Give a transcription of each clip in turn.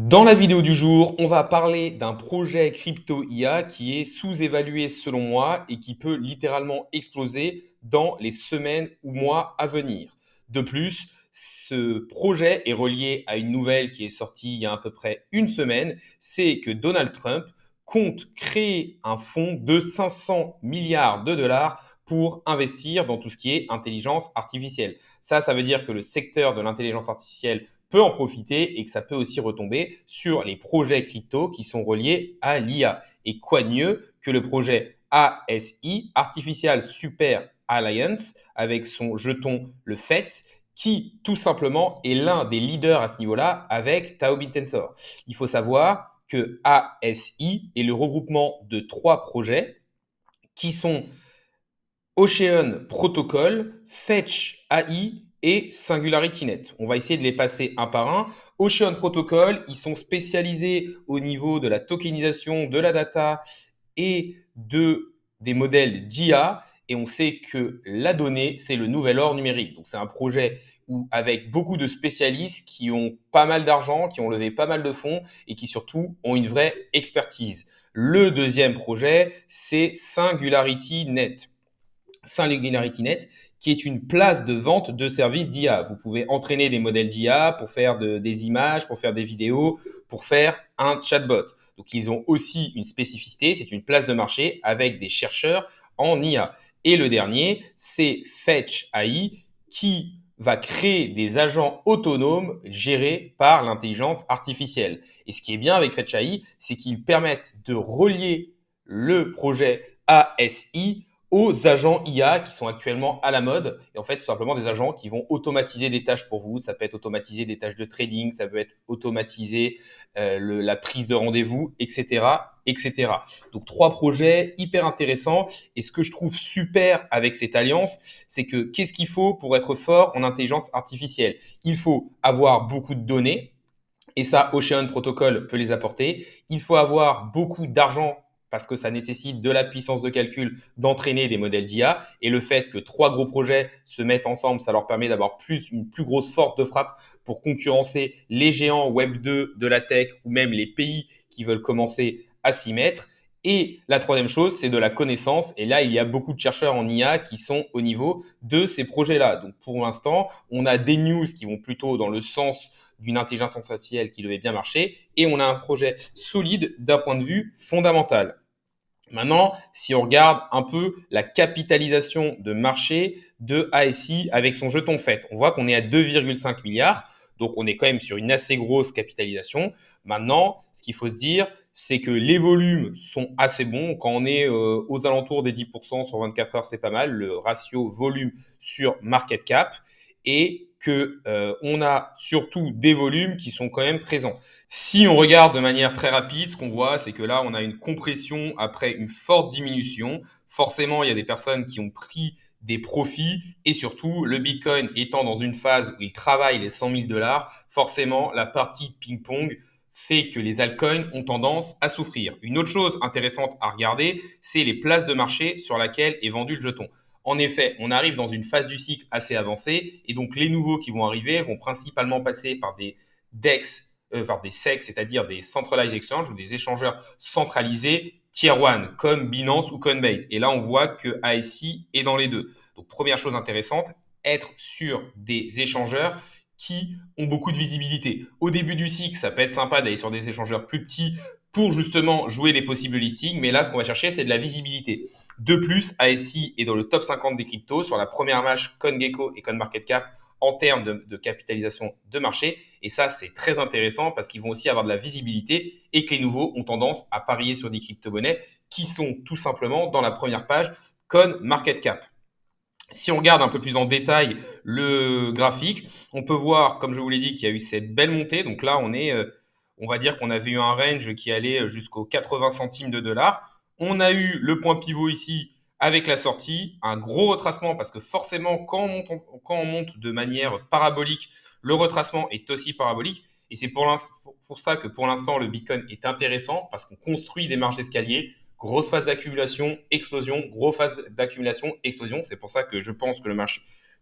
Dans la vidéo du jour, on va parler d'un projet crypto IA qui est sous-évalué selon moi et qui peut littéralement exploser dans les semaines ou mois à venir. De plus, ce projet est relié à une nouvelle qui est sortie il y a à peu près une semaine, c'est que Donald Trump compte créer un fonds de 500 milliards de dollars pour investir dans tout ce qui est intelligence artificielle. Ça veut dire que le secteur de l'intelligence artificielle peut en profiter et que ça peut aussi retomber sur les projets crypto qui sont reliés à l'IA. Et quoi de mieux que le projet ASI, Artificial Super Alliance, avec son jeton le FET, qui tout simplement est l'un des leaders à ce niveau-là avec Tao Tensor. Il faut savoir que ASI est le regroupement de trois projets qui sont Ocean Protocol, Fetch AI et SingularityNet. On va essayer de les passer un par un. Ocean Protocol, ils sont spécialisés au niveau de la tokenisation de la data et des modèles d'IA. Et on sait que la donnée, c'est le nouvel or numérique. Donc c'est un projet avec beaucoup de spécialistes qui ont pas mal d'argent, qui ont levé pas mal de fonds et qui surtout ont une vraie expertise. Le deuxième projet, c'est SingularityNet. SingularityNet, qui est une place de vente de services d'IA. Vous pouvez entraîner des modèles d'IA pour faire des images, pour faire des vidéos, pour faire un chatbot. Donc, ils ont aussi une spécificité, c'est une place de marché avec des chercheurs en IA. Et le dernier, c'est Fetch AI, qui va créer des agents autonomes gérés par l'intelligence artificielle. Et ce qui est bien avec Fetch AI, c'est qu'ils permettent de relier le projet ASI aux agents IA qui sont actuellement à la mode. Et en fait, tout simplement des agents qui vont automatiser des tâches pour vous. Ça peut être automatiser des tâches de trading, ça peut être automatiser la prise de rendez-vous, etc., etc. Donc, trois projets hyper intéressants. Et ce que je trouve super avec cette alliance, c'est que qu'est-ce qu'il faut pour être fort en intelligence artificielle? Il faut avoir beaucoup de données. Et ça, Ocean Protocol peut les apporter. Il faut avoir beaucoup d'argent parce que ça nécessite de la puissance de calcul, d'entraîner des modèles d'IA. Et le fait que trois gros projets se mettent ensemble, ça leur permet d'avoir une plus grosse force de frappe pour concurrencer les géants Web 2 de la tech ou même les pays qui veulent commencer à s'y mettre. Et la troisième chose, c'est de la connaissance. Et là, il y a beaucoup de chercheurs en IA qui sont au niveau de ces projets-là. Donc, pour l'instant, on a des news qui vont plutôt dans le sens d'une intelligence artificielle qui devait bien marcher, et on a un projet solide d'un point de vue fondamental. Maintenant, si on regarde un peu la capitalisation de marché de ASI avec son jeton FET, on voit qu'on est à 2,5 milliards, donc on est quand même sur une assez grosse capitalisation. Maintenant, ce qu'il faut se dire, c'est que les volumes sont assez bons. Quand on est aux alentours des 10% sur 24 heures, c'est pas mal, le ratio volume sur market cap, et que on a surtout des volumes qui sont quand même présents. Si on regarde de manière très rapide, ce qu'on voit, c'est que là, on a une compression après une forte diminution. Forcément, il y a des personnes qui ont pris des profits et surtout, le Bitcoin étant dans une phase où il travaille les 100 000 dollars, forcément, la partie de ping-pong fait que les altcoins ont tendance à souffrir. Une autre chose intéressante à regarder, c'est les places de marché sur laquelle est vendu le jeton. En effet, on arrive dans une phase du cycle assez avancée et donc les nouveaux qui vont arriver vont principalement passer par des DEX, par des SEC, c'est-à-dire des Centralized Exchange ou des échangeurs centralisés Tier 1 comme Binance ou Coinbase. Et là, on voit que ASI est dans les deux. Donc, première chose intéressante, être sur des échangeurs qui ont beaucoup de visibilité. Au début du cycle, ça peut être sympa d'aller sur des échangeurs plus petits pour justement jouer les possibles listings, mais là, ce qu'on va chercher, c'est de la visibilité. De plus, ASI est dans le top 50 des cryptos sur la première match CoinGecko et CoinMarketCap en termes de capitalisation de marché. Et ça, c'est très intéressant parce qu'ils vont aussi avoir de la visibilité et que les nouveaux ont tendance à parier sur des crypto-monnaies qui sont tout simplement dans la première page CoinMarketCap. Si on regarde un peu plus en détail le graphique, on peut voir, comme je vous l'ai dit, qu'il y a eu cette belle montée. Donc là, on va dire qu'on avait eu un range qui allait jusqu'aux 80 centimes de dollars. On a eu le point pivot ici avec la sortie, un gros retracement parce que forcément, quand on monte de manière parabolique, le retracement est aussi parabolique. Et c'est pour ça que pour l'instant, le Bitcoin est intéressant parce qu'on construit des marges d'escalier. Grosse phase d'accumulation, explosion, grosse phase d'accumulation, explosion. C'est pour ça que je pense que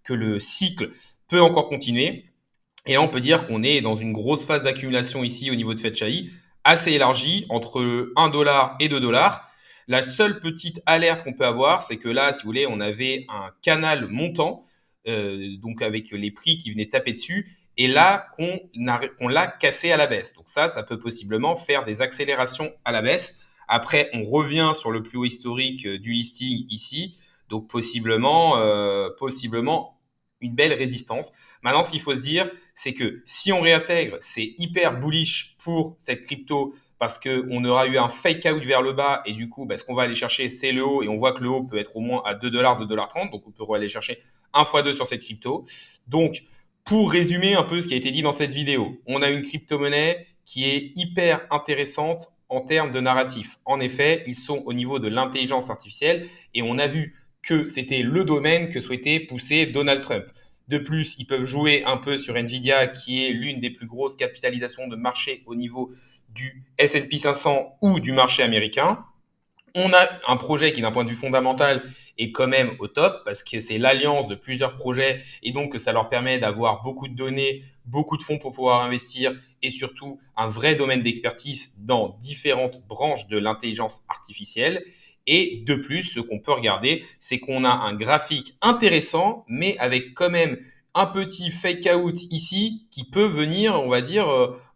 que le cycle peut encore continuer. Et on peut dire qu'on est dans une grosse phase d'accumulation ici au niveau de FedChai, assez élargie, entre 1 dollar et 2 dollars. La seule petite alerte qu'on peut avoir, c'est que là, si vous voulez, on avait un canal montant, donc avec les prix qui venaient taper dessus, et là, qu'on l'a cassé à la baisse. Donc ça peut possiblement faire des accélérations à la baisse. Après, on revient sur le plus haut historique du listing ici, donc possiblement une belle résistance. Maintenant, ce qu'il faut se dire, c'est que si on réintègre, c'est hyper bullish pour cette crypto parce qu'on aura eu un fake out vers le bas et du coup, ce qu'on va aller chercher, c'est le haut et on voit que le haut peut être au moins à 2 dollars, 2,30 $. Donc, on peut aller chercher 1 x 2 sur cette crypto. Donc, pour résumer un peu ce qui a été dit dans cette vidéo, on a une crypto-monnaie qui est hyper intéressante en termes de narratif. En effet, ils sont au niveau de l'intelligence artificielle et on a vu que c'était le domaine que souhaitait pousser Donald Trump. De plus, ils peuvent jouer un peu sur Nvidia, qui est l'une des plus grosses capitalisations de marché au niveau du S&P 500 ou du marché américain. On a un projet qui, d'un point de vue fondamental, est quand même au top parce que c'est l'alliance de plusieurs projets et donc que ça leur permet d'avoir beaucoup de données, beaucoup de fonds pour pouvoir investir et surtout un vrai domaine d'expertise dans différentes branches de l'intelligence artificielle. Et de plus, ce qu'on peut regarder, c'est qu'on a un graphique intéressant, mais avec quand même un petit fake out ici qui peut venir, on va dire,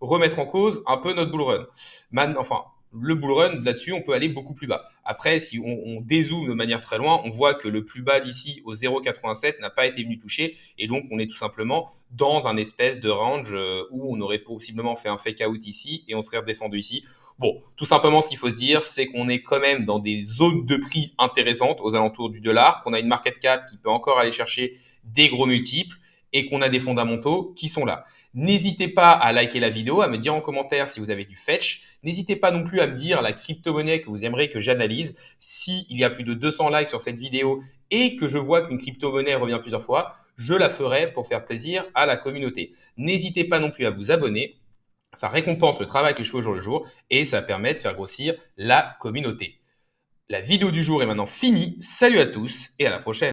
remettre en cause un peu notre bull run. Enfin, le bull run, là-dessus, on peut aller beaucoup plus bas. Après, si on dézoome de manière très loin, on voit que le plus bas d'ici au 0,87 n'a pas été venu toucher. Et donc, on est tout simplement dans un espèce de range où on aurait possiblement fait un fake out ici et on serait redescendu ici. Bon, tout simplement, ce qu'il faut se dire, c'est qu'on est quand même dans des zones de prix intéressantes aux alentours du dollar, qu'on a une market cap qui peut encore aller chercher des gros multiples et qu'on a des fondamentaux qui sont là. N'hésitez pas à liker la vidéo, à me dire en commentaire si vous avez du fetch. N'hésitez pas non plus à me dire la crypto-monnaie que vous aimeriez que j'analyse. S'il y a plus de 200 likes sur cette vidéo et que je vois qu'une crypto-monnaie revient plusieurs fois, je la ferai pour faire plaisir à la communauté. N'hésitez pas non plus à vous abonner. Ça récompense le travail que je fais au jour le jour et ça permet de faire grossir la communauté. La vidéo du jour est maintenant finie. Salut à tous et à la prochaine.